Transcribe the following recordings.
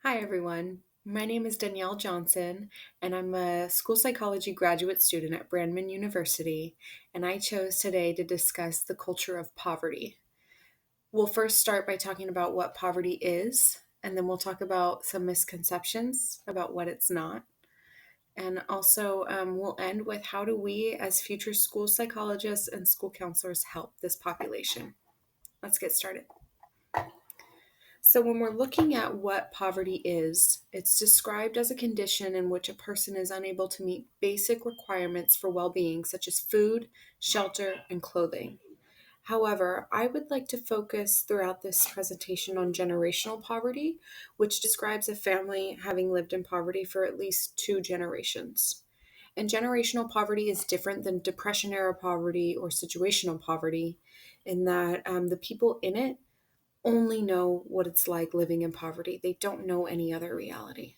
Hi, everyone. My name is Danielle Johnson, and I'm a school psychology graduate student at Brandman University, and I chose today to discuss the culture of poverty. We'll first start by talking about what poverty is, and then we'll talk about some misconceptions about what it's not. And also, we'll end with how do we, as future school psychologists and school counselors, help this population. Let's get started. So, when we're looking at what poverty is, it's described as a condition in which a person is unable to meet basic requirements for well being, such as food, shelter, and clothing. However, I would like to focus throughout this presentation on generational poverty, which describes a family having lived in poverty for at least two generations. And generational poverty is different than depression era poverty or situational poverty in that the people in it only know what it's like living in poverty. They don't know any other reality.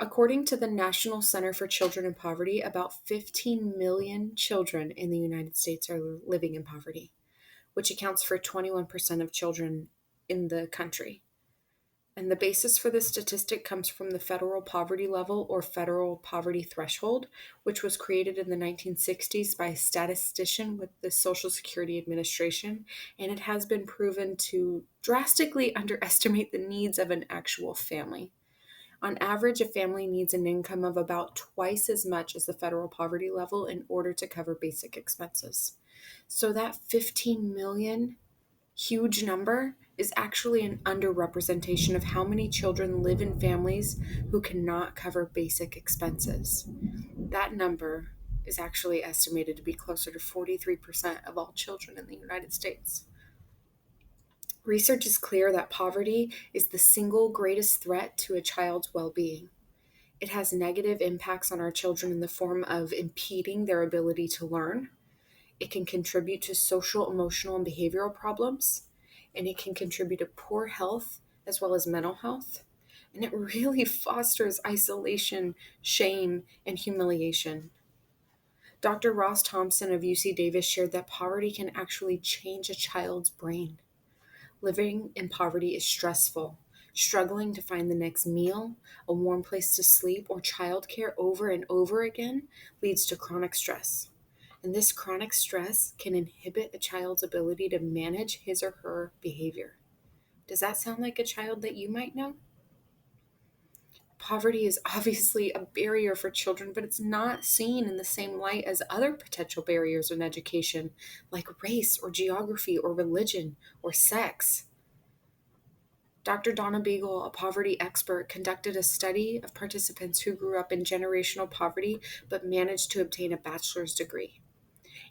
According to the National Center for Children in Poverty, about 15 million children in the United States are living in poverty, which accounts for 21% of children in the country. And the basis for this statistic comes from the federal poverty level or federal poverty threshold, which was created in the 1960s by a statistician with the Social Security Administration, and it has been proven to drastically underestimate the needs of an actual family. On average, a family needs an income of about twice as much as the federal poverty level in order to cover basic expenses. So that 15 million huge number is actually an underrepresentation of how many children live in families who cannot cover basic expenses. That number is actually estimated to be closer to 43% of all children in the United States. Research is clear that poverty is the single greatest threat to a child's well being. It has negative impacts on our children in the form of impeding their ability to learn. It can contribute to social, emotional, and behavioral problems, and it can contribute to poor health as well as mental health. And it really fosters isolation, shame, and humiliation. Dr. Ross Thompson of UC Davis shared that poverty can actually change a child's brain. Living in poverty is stressful. Struggling to find the next meal, a warm place to sleep, or childcare over and over again leads to chronic stress. And this chronic stress can inhibit a child's ability to manage his or her behavior. Does that sound like a child that you might know? Poverty is obviously a barrier for children, but it's not seen in the same light as other potential barriers in education, like race or geography or religion or sex. Dr. Donna Beagle, a poverty expert, conducted a study of participants who grew up in generational poverty but managed to obtain a bachelor's degree.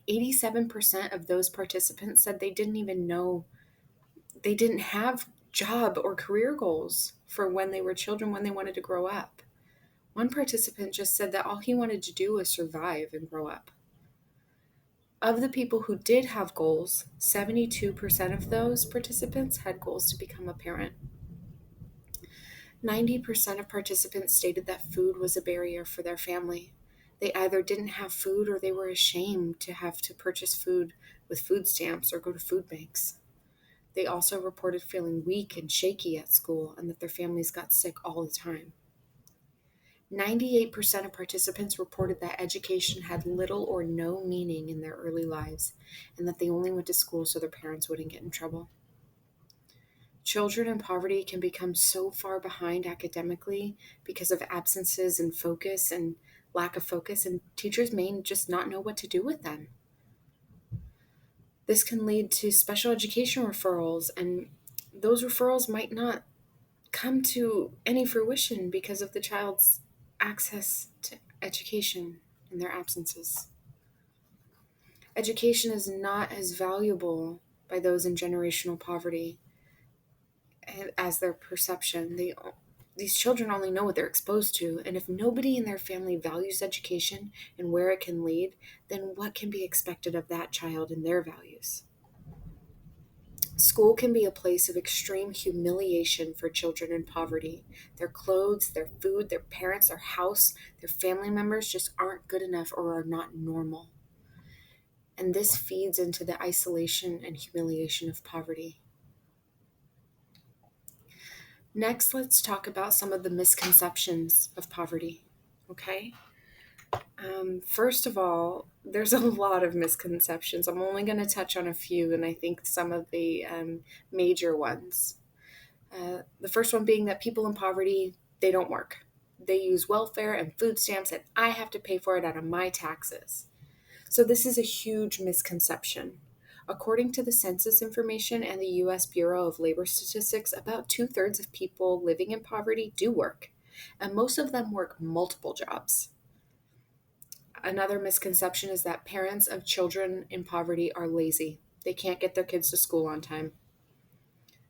87% of those participants said they didn't even know they didn't have job or career goals for when they were children, when they wanted to grow up. One participant just said that all he wanted to do was survive and grow up. Of the people who did have goals, 72% of those participants had goals to become a parent. 90% of participants stated that food was a barrier for their family. They either didn't have food or they were ashamed to have to purchase food with food stamps or go to food banks. They also reported feeling weak and shaky at school and that their families got sick all the time. 98% of participants reported that education had little or no meaning in their early lives and that they only went to school so their parents wouldn't get in trouble. Children in poverty can become so far behind academically because of absences and focus and lack of focus, and teachers may just not know what to do with them. This can lead to special education referrals, and those referrals might not come to any fruition because of the child's access to education in their absences. Education is not as valuable by those in generational poverty as their perception. These children only know what they're exposed to, and if nobody in their family values education and where it can lead, then what can be expected of that child and their values? School can be a place of extreme humiliation for children in poverty. Their clothes, their food, their parents, their house, their family members just aren't good enough or are not normal. And this feeds into the isolation and humiliation of poverty. Next, let's talk about some of the misconceptions of poverty. Okay. First of all, there's a lot of misconceptions. I'm only going to touch on a few, and I think some of the major ones. The first one being that people in poverty, they don't work. They use welfare and food stamps, and I have to pay for it out of my taxes. So, this is a huge misconception. According to the census information and the US Bureau of Labor Statistics, about two-thirds of people living in poverty do work, and most of them work multiple jobs. Another misconception is that parents of children in poverty are lazy. They can't get their kids to school on time.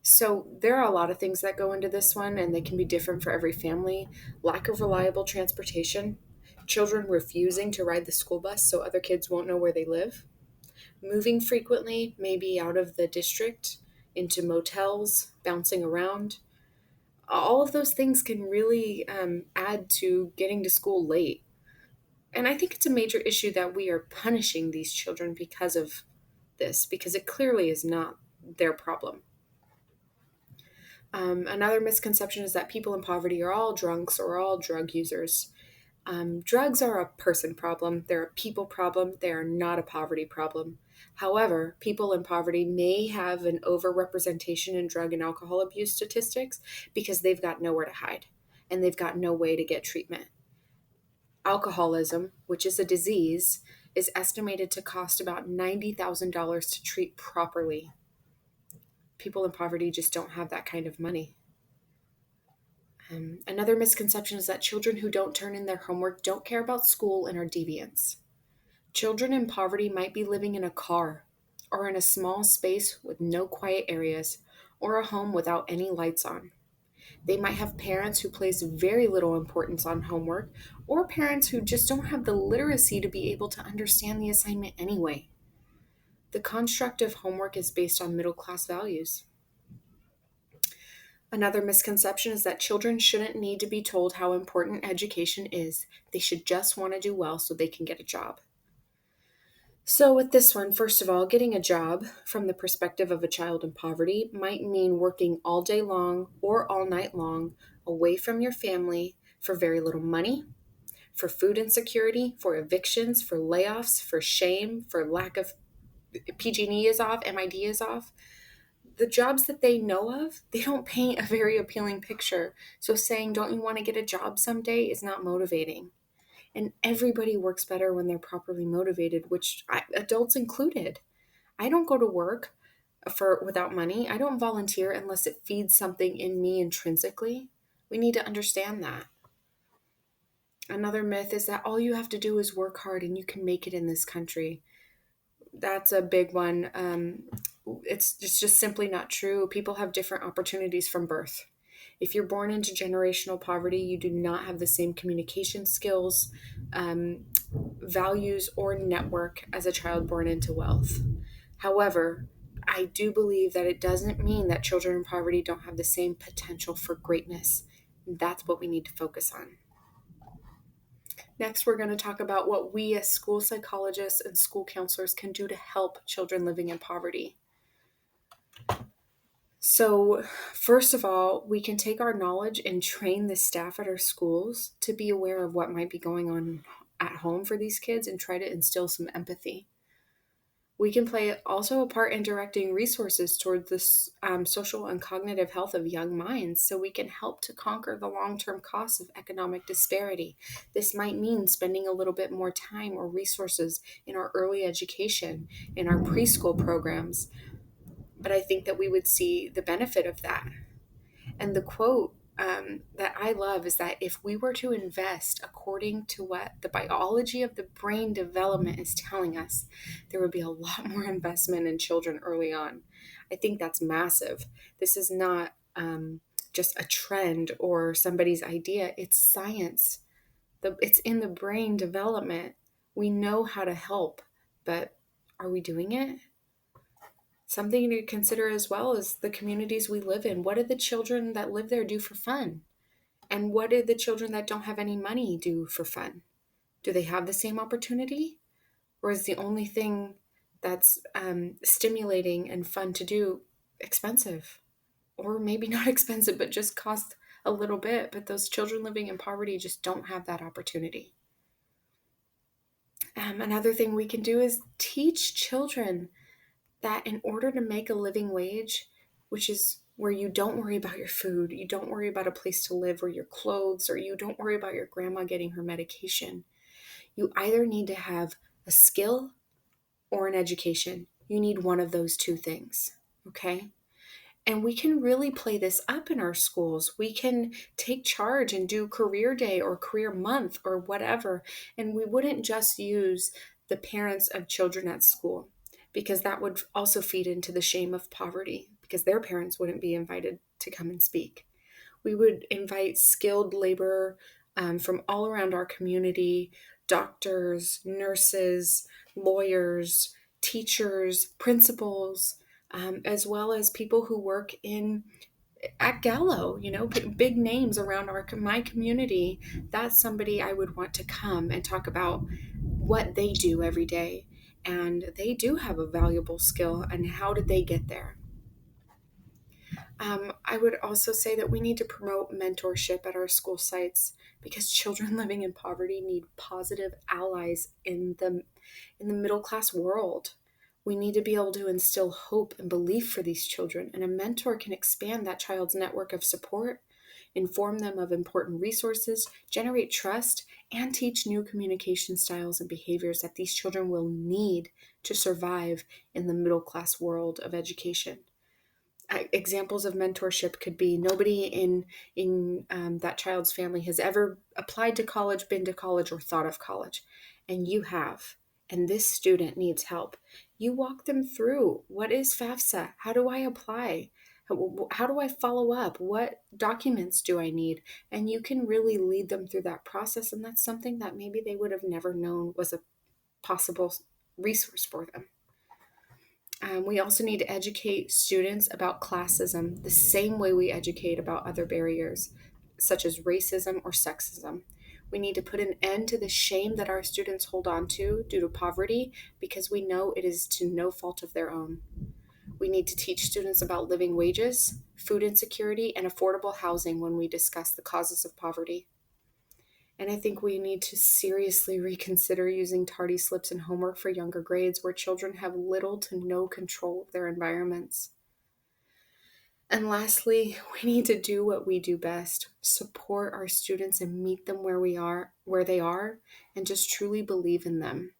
So, there are a lot of things that go into this one, and they can be different for every family. Lack of reliable transportation, children refusing to ride the school bus so other kids won't know where they live, moving frequently, maybe out of the district into motels, bouncing around. All of those things can really add to getting to school late. And I think it's a major issue that we are punishing these children because of this, because it clearly is not their problem. Another misconception is that people in poverty are all drunks or all drug users. Drugs are a person problem, they're a people problem, they are not a poverty problem. However, people in poverty may have an overrepresentation in drug and alcohol abuse statistics because they've got nowhere to hide and they've got no way to get treatment. Alcoholism, which is a disease, is estimated to cost about $90,000 to treat properly. People in poverty just don't have that kind of money. Another misconception is that children who don't turn in their homework don't care about school and are deviants. Children in poverty might be living in a car or in a small space with no quiet areas or a home without any lights on. They might have parents who place very little importance on homework or parents who just don't have the literacy to be able to understand the assignment anyway. The construct of homework is based on middle class values. Another misconception is that children shouldn't need to be told how important education is. They should just want to do well so they can get a job. So, with this one, first of all, getting a job from the perspective of a child in poverty might mean working all day long or all night long away from your family for very little money, for food insecurity, for evictions, for layoffs, for shame, for lack of PG&E is off, MID is off. The jobs that they know of, they don't paint a very appealing picture. So saying, don't you want to get a job someday is not motivating. And everybody works better when they're properly motivated, adults included. I don't go to work for without money. I don't volunteer unless it feeds something in me intrinsically. We need to understand that. Another myth is that all you have to do is work hard and you can make it in this country. That's a big one. It's just simply not true. People have different opportunities from birth. If you're born into generational poverty, you do not have the same communication skills, values, or network as a child born into wealth. However, I do believe that it doesn't mean that children in poverty don't have the same potential for greatness. That's what we need to focus on. Next, we're going to talk about what we as school psychologists and school counselors can do to help children living in poverty. So, first of all, we can take our knowledge and train the staff at our schools to be aware of what might be going on at home for these kids and try to instill some empathy. We can play also a part in directing resources toward the social and cognitive health of young minds so we can help to conquer the long-term costs of economic disparity. This might mean spending a little bit more time or resources in our early education, in our preschool programs, but I think that we would see the benefit of that. And the quote that I love is that if we were to invest according to what the biology of the brain development is telling us, there would be a lot more investment in children early on. I think that's massive. This is not just a trend or somebody's idea, it's science. It's in the brain development. We know how to help, but are we doing it? Something to consider as well is the communities we live in. What do the children that live there do for fun? And what do the children that don't have any money do for fun? Do they have the same opportunity? Or is the only thing that's stimulating and fun to do expensive? or maybe not expensive, but just cost a little bit. But those children living in poverty just don't have that opportunity. Another thing we can do is teach children that in order to make a living wage, which is where you don't worry about your food, you don't worry about a place to live or your clothes, or you don't worry about your grandma getting her medication, you either need to have a skill or an education. You need one of those two things, okay? And we can really play this up in our schools. We can take charge and do career day or career month or whatever. And we wouldn't just use the parents of children at school, because that would also feed into the shame of poverty, because their parents wouldn't be invited to come and speak. We would invite skilled labor from all around our community: doctors, nurses, lawyers, teachers, principals, as well as people who work in at Gallo, big names around my community. That's somebody I would want to come and talk about what they do every day. And they do have a valuable skill, and how did they get there? I would also say that we need to promote mentorship at our school sites, because children living in poverty need positive allies in the middle class world. We need to be able to instill hope and belief for these children, and a mentor can expand that child's network of support, inform them of important resources, generate trust, and teach new communication styles and behaviors that these children will need to survive in the middle class world of education. Examples of mentorship could be nobody in that child's family has ever applied to college, been to college, or thought of college, and you have, and this student needs help. You walk them through: what is FAFSA? How do I apply? How do I follow up? What documents do I need? And you can really lead them through that process, and that's something that maybe they would have never known was a possible resource for them. We also need to educate students about classism the same way we educate about other barriers, such as racism or sexism. We need to put an end to the shame that our students hold on to due to poverty, because we know it is to no fault of their own. We need to teach students about living wages, food insecurity, and affordable housing when we discuss the causes of poverty. And I think we need to seriously reconsider using tardy slips and homework for younger grades, where children have little to no control of their environments. And lastly, we need to do what we do best: support our students and meet them where they are, and just truly believe in them.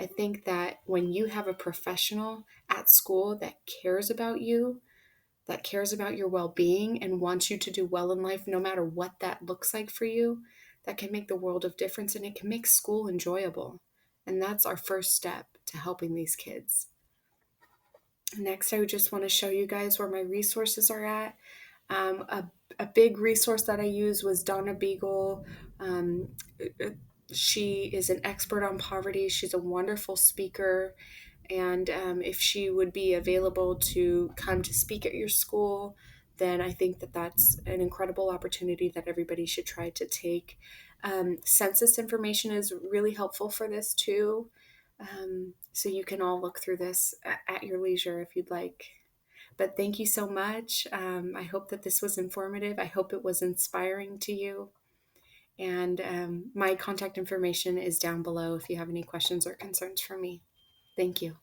I think that when you have a professional at school that cares about you, that cares about your well being, and wants you to do well in life, no matter what that looks like for you, that can make the world of difference, and it can make school enjoyable. And that's our first step to helping these kids. Next, I would just want to show you guys where my resources are at. Um, a, a big resource that I used was Donna Beagle. Um, she is an expert on poverty. She's a wonderful speaker. And if she would be available to come to speak at your school, then I think that that's an incredible opportunity that everybody should try to take. Census information is really helpful for this too. So you can all look through this at your leisure if you'd like. But thank you so much. I hope that this was informative. I hope it was inspiring to you. And my contact information is down below if you have any questions or concerns for me. Thank you.